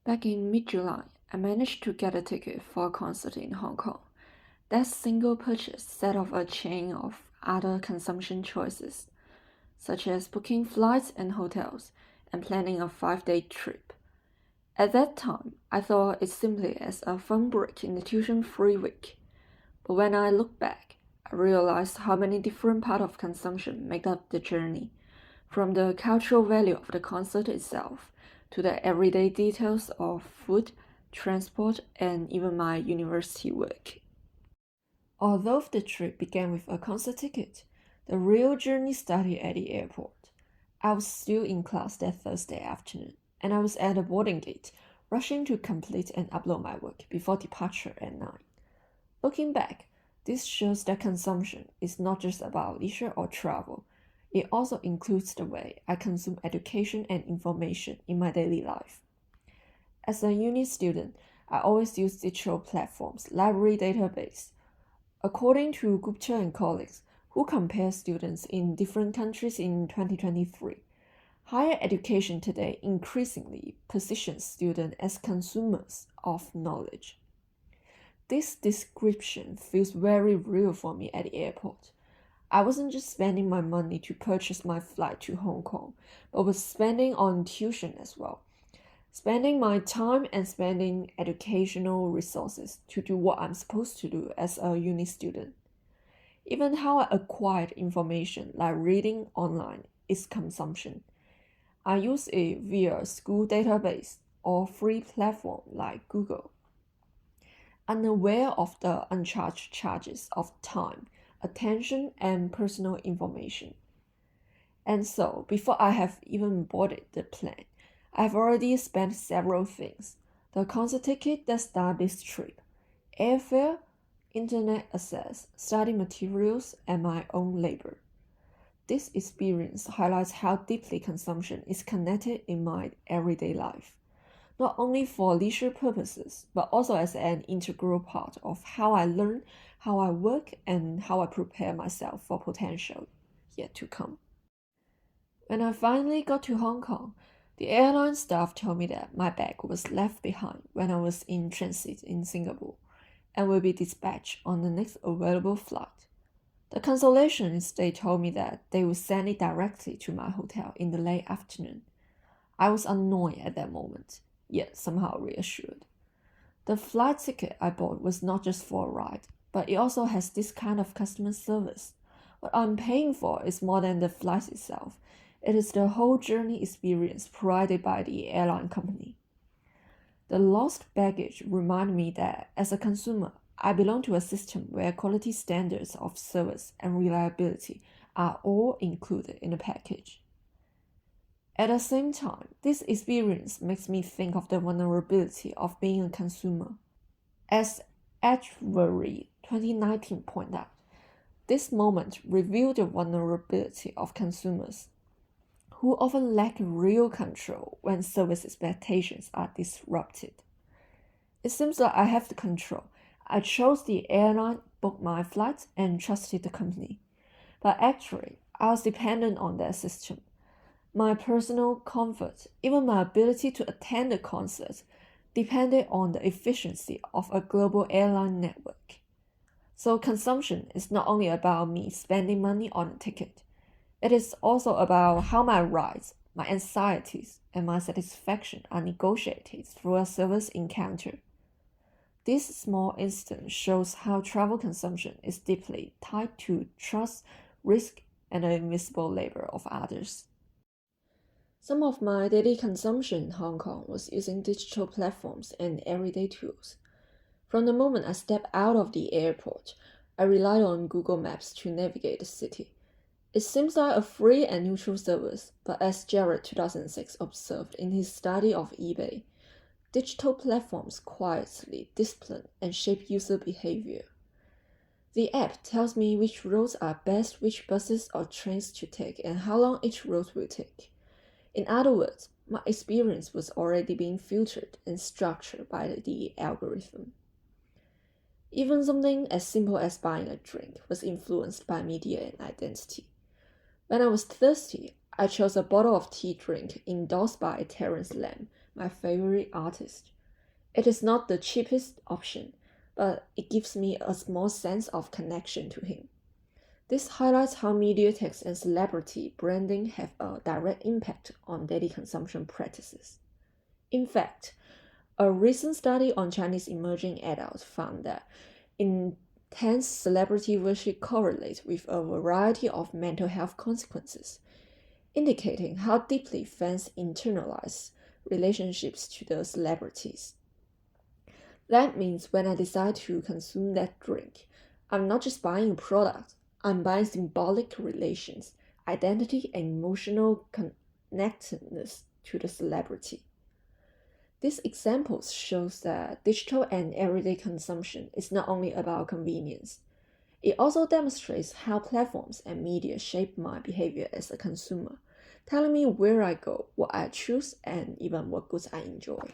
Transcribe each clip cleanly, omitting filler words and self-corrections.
Back in mid-July, I managed to get a ticket for a concert in Hong Kong. That single purchase set off a chain of other consumption choices, such as booking flights and hotels and planning a 5-day trip. At that time, I thought it simply as a fun break in the tuition-free week. But when I look back, I realized how many different parts of consumption make up the journey, from the cultural value of the concert itself to the everyday details of food, transport, and even my university work. Although the trip began with a concert ticket, the real journey started at the airport. I was still in class that Thursday afternoon, and I was at the boarding gate, rushing to complete and upload my work before departure at 9. Looking back, this shows that consumption is not just about leisure or travel. It also includes the way I consume education and information in my daily life. As a uni student, I always use digital platforms, library database. According to Gupta and colleagues, who compare students in different countries in 2023, higher education today increasingly positions students as consumers of knowledge. This description feels very real for me at the airport. I wasn't just spending my money to purchase my flight to Hong Kong, but was spending on tuition as well. Spending my time and spending educational resources to do what I'm supposed to do as a uni student. Even how I acquired information like reading online is consumption. I use it via school database or free platform like Google, unaware of the uncharged charges of time, attention, and personal information. And so, before I have even boarded the plane, I've already spent several things: the concert ticket that started this trip, airfare, internet access, study materials, and my own labor. This experience highlights how deeply consumption is connected in my everyday life, not only for leisure purposes, but also as an integral part of how I learn, how I work, and how I prepare myself for potential yet to come. When I finally got to Hong Kong, the airline staff told me that my bag was left behind when I was in transit in Singapore and will be dispatched on the next available flight. The consolation is they told me that they would send it directly to my hotel in the late afternoon. I was annoyed at that moment, yet somehow reassured. The flight ticket I bought was not just for a ride, but it also has this kind of customer service. What I'm paying for is more than the flight itself. It is the whole journey experience provided by the airline company. The lost baggage reminded me that as a consumer, I belong to a system where quality standards of service and reliability are all included in the package. At the same time, this experience makes me think of the vulnerability of being a consumer. As Edgebury 2019 pointed out, this moment revealed the vulnerability of consumers, who often lack real control when service expectations are disrupted. It seems like I have the control. I chose the airline, booked my flights, and trusted the company. But actually, I was dependent on their system. My personal comfort, even my ability to attend the concert, depended on the efficiency of a global airline network. So consumption is not only about me spending money on a ticket. It is also about how my rights, my anxieties, and my satisfaction are negotiated through a service encounter. This small instance shows how travel consumption is deeply tied to trust, risk, and the invisible labor of others. Some of my daily consumption in Hong Kong was using digital platforms and everyday tools. From the moment I stepped out of the airport, I relied on Google Maps to navigate the city. It seems like a free and neutral service, but as Jared 2006 observed in his study of eBay, digital platforms quietly discipline and shape user behavior. The app tells me which roads are best, which buses or trains to take, and how long each road will take. In other words, my experience was already being filtered and structured by the algorithm. Even something as simple as buying a drink was influenced by media and identity. When I was thirsty, I chose a bottle of tea drink endorsed by Terence Lam, my favorite artist. It is not the cheapest option, but it gives me a small sense of connection to him. This highlights how media text and celebrity branding have a direct impact on daily consumption practices. In fact, a recent study on Chinese emerging adults found that intense celebrity worship correlates with a variety of mental health consequences, indicating how deeply fans internalize relationships to the celebrities. That means when I decide to consume that drink, I'm not just buying a product, I'm buying symbolic relations, identity, and emotional connectedness to the celebrity. These examples shows that digital and everyday consumption is not only about convenience. It also demonstrates how platforms and media shape my behavior as a consumer, telling me where I go, what I choose, and even what goods I enjoy.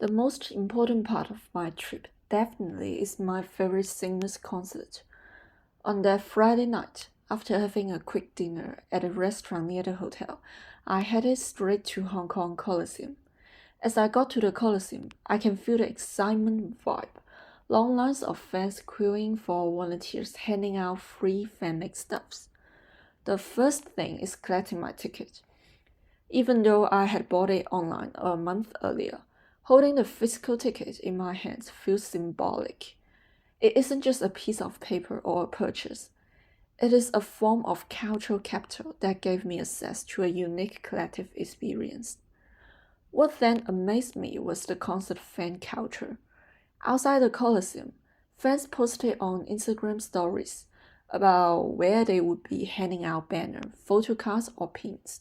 The most important part of my trip definitely is my favorite singer's concert. On that Friday night, after having a quick dinner at a restaurant near the hotel, I headed straight to Hong Kong Coliseum. As I got to the Coliseum, I can feel the excitement vibe. Long lines of fans queuing for volunteers handing out free fan-made stuffs. The first thing is collecting my ticket. Even though I had bought it online a month earlier, holding the physical ticket in my hands feels symbolic. It isn't just a piece of paper or a purchase. It is a form of cultural capital that gave me access to a unique collective experience. What then amazed me was the concert fan culture. Outside the Coliseum, fans posted on Instagram stories about where they would be handing out banners, photo cards, or pins.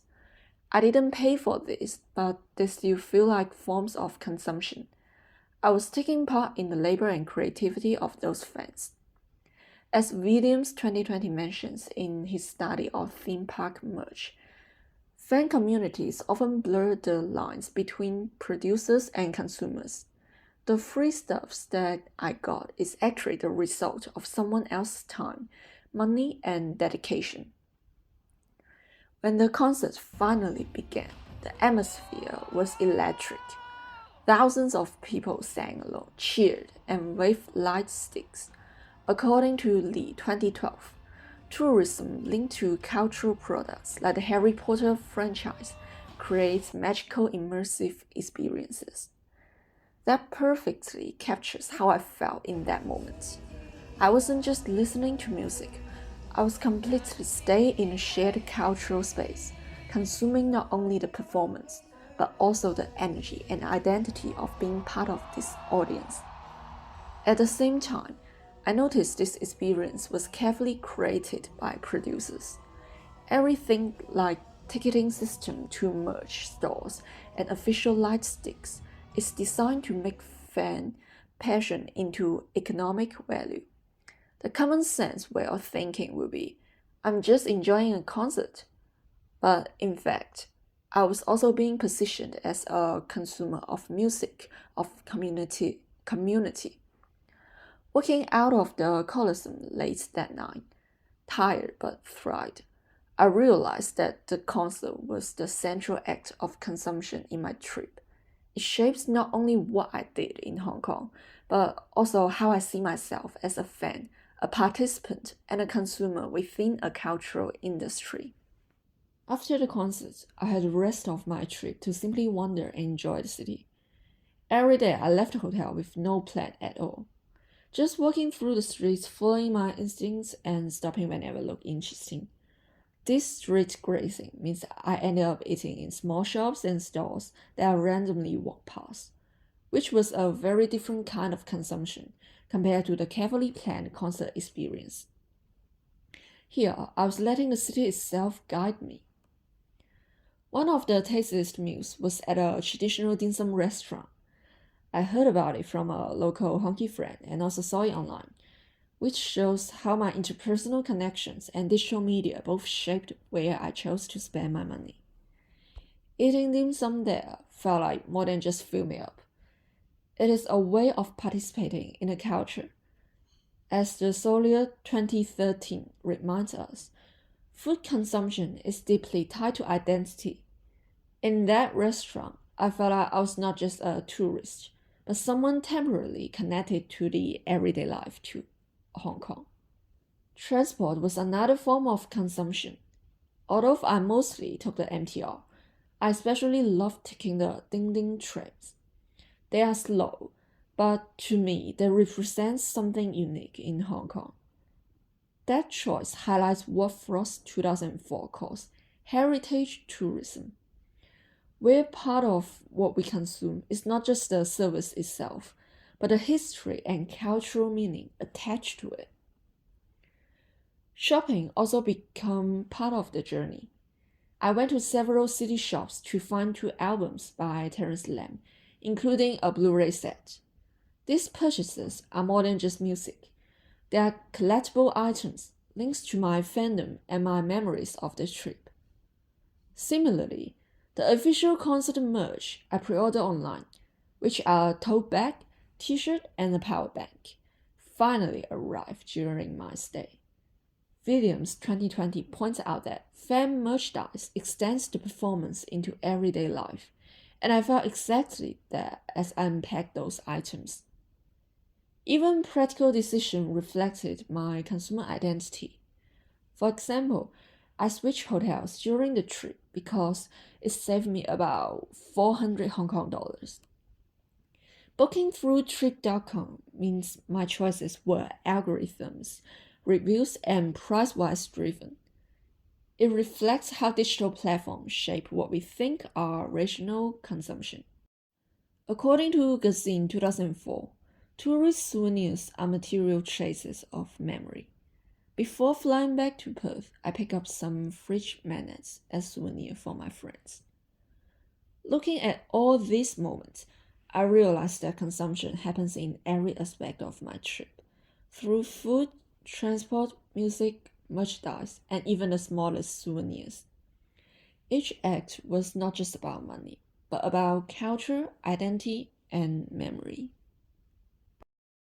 I didn't pay for this, but they still feel like forms of consumption. I was taking part in the labor and creativity of those fans. As Williams 2020 mentions in his study of theme park merch, fan communities often blur the lines between producers and consumers. The free stuffs that I got is actually the result of someone else's time, money, and dedication. When the concert finally began, the atmosphere was electric. Thousands of people sang along, cheered, and waved light sticks. According to Lee 2012, tourism linked to cultural products like the Harry Potter franchise creates magical immersive experiences. That perfectly captures how I felt in that moment. I wasn't just listening to music, I was completely staying in a shared cultural space, consuming not only the performance, but also the energy and identity of being part of this audience. At the same time, I noticed this experience was carefully created by producers. Everything like ticketing system to merch stores and official light sticks is designed to make fan passion into economic value. The common sense way of thinking would be, I'm just enjoying a concert. But in fact, I was also being positioned as a consumer of music, of community. Walking out of the Coliseum late that night, tired but thrilled, I realized that the concert was the central act of consumption in my trip. It shapes not only what I did in Hong Kong, but also how I see myself as a fan, a participant, and a consumer within a cultural industry. After the concert, I had the rest of my trip to simply wander and enjoy the city. Every day I left the hotel with no plan at all. Just walking through the streets, following my instincts and stopping whenever it looked interesting. This street grazing means I ended up eating in small shops and stalls that I randomly walked past, which was a very different kind of consumption compared to the carefully planned concert experience. Here, I was letting the city itself guide me. One of the tastiest meals was at a traditional dim sum restaurant. I heard about it from a local honky friend and also saw it online, which shows how my interpersonal connections and digital media both shaped where I chose to spend my money. Eating dim sum there felt like more than just fill me up. It is a way of participating in a culture. As the Solier 2013 reminds us, food consumption is deeply tied to identity. In that restaurant, I felt like I was not just a tourist, but someone temporarily connected to the everyday life to Hong Kong. Transport was another form of consumption. Although I mostly took the MTR, I especially loved taking the Ding Ding trains. They are slow, but to me, they represent something unique in Hong Kong. That choice highlights what Frost 2004 calls heritage tourism, where part of what we consume is not just the service itself, but the history and cultural meaning attached to it. Shopping also became part of the journey. I went to several city shops to find 2 albums by Terence Lam, including a Blu-ray set. These purchases are more than just music. They are collectible items, links to my fandom and my memories of the trip. Similarly, the official concert merch I pre-ordered online, which are a tote bag, t-shirt, and a power bank, finally arrived during my stay. Williams 2020 points out that fan merchandise extends the performance into everyday life, and I felt exactly that as I unpacked those items. Even practical decisions reflected my consumer identity. For example, I switched hotels during the trip because it saved me about 400 Hong Kong dollars. Booking through trip.com means my choices were algorithms, reviews, and price-wise driven. It reflects how digital platforms shape what we think are rational consumption. According to Gazine 2004, tourist souvenirs are material traces of memory. Before flying back to Perth, I picked up some fridge magnets as souvenirs for my friends. Looking at all these moments, I realized that consumption happens in every aspect of my trip, through food, transport, music, merchandise, and even the smallest souvenirs. Each act was not just about money, but about culture, identity, and memory.